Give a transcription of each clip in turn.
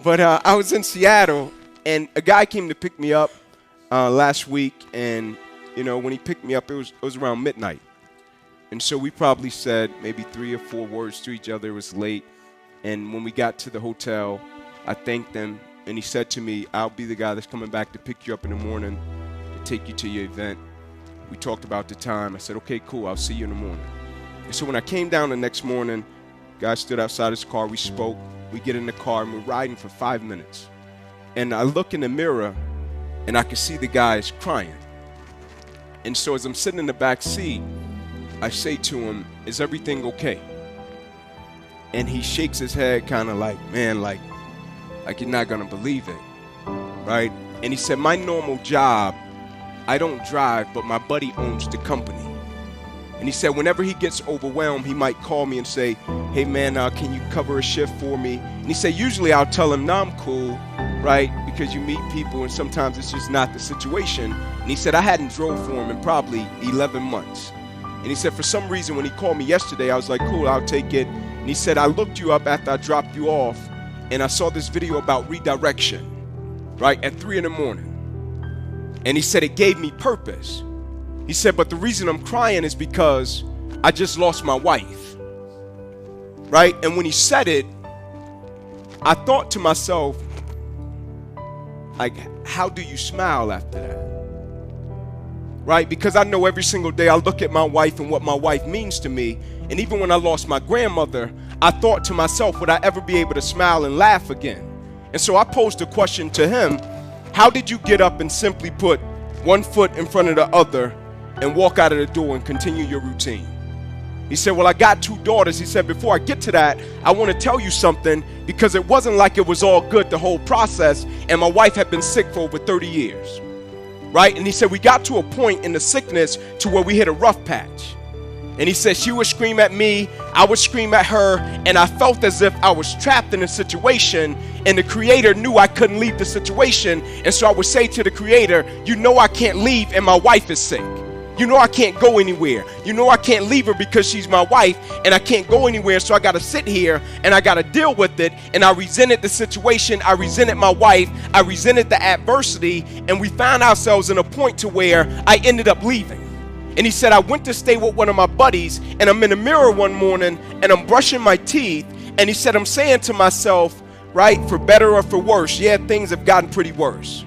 But I was in Seattle, and a guy came to pick me up last week, and when he picked me up, it was around midnight, and so we probably said maybe 3 or 4 words to each other. It was late, and when we got to the hotel, I thanked him, and he said to me, "I'll be the guy that's coming back to pick you up in the morning to take you to your event." We talked about the time. I said, "Okay, cool. I'll see you in the morning." And so when I came down the next morning, guy stood outside his car. We spoke. We get in the car, and we're riding for 5 minutes. And I look in the mirror, and I can see the guy is crying. And so as I'm sitting in the back seat, I say to him, "Is everything okay?" And he shakes his head kind of like, man, like you're not going to believe it, right? And he said, "My normal job, I don't drive, but my buddy owns the company." And he said whenever he gets overwhelmed, he might call me and say, "Hey man, can you cover a shift for me?" And he said usually I'll tell him, "No, I'm cool," right? Because you meet people and sometimes it's just not the situation. And he said I hadn't drove for him in probably 11 months. And he said for some reason when he called me yesterday, I was like, "Cool, I'll take it." And he said I looked you up after I dropped you off, and I saw this video about redirection, right, at 3 in the morning. And he said it gave me purpose. He said, but the reason I'm crying is because I just lost my wife, right? And when he said it, I thought to myself, like, how do you smile after that? Right? Because I know every single day I look at my wife and what my wife means to me. And even when I lost my grandmother, I thought to myself, would I ever be able to smile and laugh again? And so I posed a question to him. How did you get up and simply put one foot in front of the other and walk out of the door and continue your routine? He said, well, I got 2 daughters. He said, before I get to that, I want to tell you something, because it wasn't like it was all good the whole process, and my wife had been sick for over 30 years, right? And he said, we got to a point in the sickness to where we hit a rough patch. And he said, she would scream at me, I would scream at her, and I felt as if I was trapped in a situation, and the Creator knew I couldn't leave the situation. And so I would say to the Creator, you know I can't leave and my wife is sick. You know I can't go anywhere. You know I can't leave her because she's my wife, and I can't go anywhere, so I got to sit here and I got to deal with it. And I resented the situation. I resented my wife. I resented the adversity, and we found ourselves in a point to where I ended up leaving. And he said, I went to stay with one of my buddies, and I'm in the mirror one morning and I'm brushing my teeth. And he said, I'm saying to myself, right, for better or for worse, yeah, things have gotten pretty worse.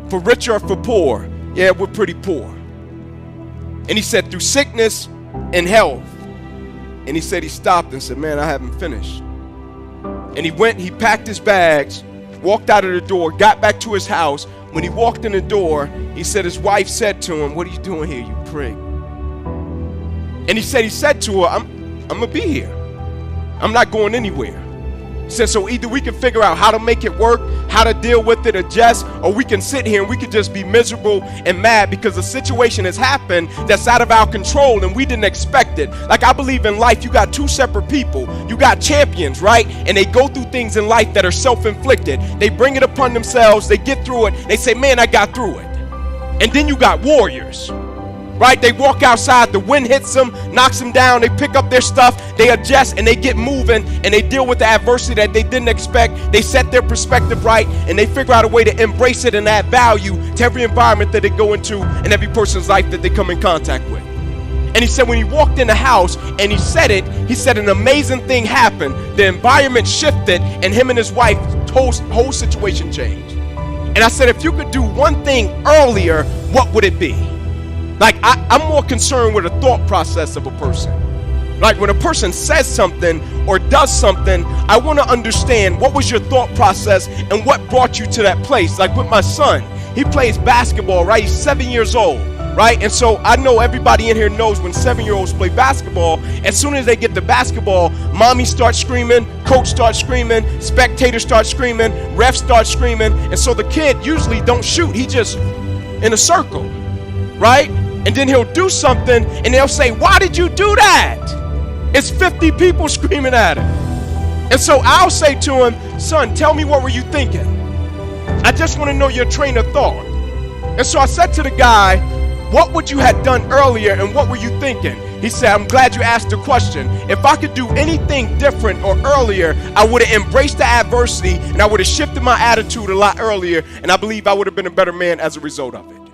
For richer or for poor, yeah, we're pretty poor. And he said, through sickness and health. And he said, he stopped and said, man, I haven't finished. And he went, he packed his bags, walked out of the door, got back to his house. When he walked in the door, he said his wife said to him, what are you doing here, you prick? And he said to her, I'm going to be here. I'm not going anywhere. He said, so either we can figure out how to make it work, how to deal with it, adjust, or we can sit here and we can just be miserable and mad because the situation has happened that's out of our control and we didn't expect it. Like, I believe in life, you got 2 separate people. You got champions, right? And they go through things in life that are self-inflicted. They bring it upon themselves. They get through it. They say, man, I got through it. And then you got warriors. Right? They walk outside, the wind hits them, knocks them down, they pick up their stuff, they adjust, and they get moving, and they deal with the adversity that they didn't expect. They set their perspective right, and they figure out a way to embrace it and add value to every environment that they go into and every person's life that they come in contact with. And he said when he walked in the house and he said it, he said an amazing thing happened. The environment shifted, and him and his wife, whole situation changed. And I said, if you could do one thing earlier, what would it be? Like, I'm more concerned with the thought process of a person. Like, when a person says something or does something, I want to understand what was your thought process and what brought you to that place. Like with my son, he plays basketball, right? He's 7 years old, right? And so I know everybody in here knows when 7-year-olds play basketball, as soon as they get the basketball, mommy starts screaming, coach starts screaming, spectators start screaming, refs start screaming. And so the kid usually don't shoot. He just in a circle, right? And then he'll do something and they'll say, why did you do that? It's 50 people screaming at him. And so I'll say to him, son, tell me, what were you thinking? I just want to know your train of thought. And so I said to the guy, what would you have done earlier and what were you thinking? He said, I'm glad you asked the question. If I could do anything different or earlier, I would have embraced the adversity and I would have shifted my attitude a lot earlier, and I believe I would have been a better man as a result of it.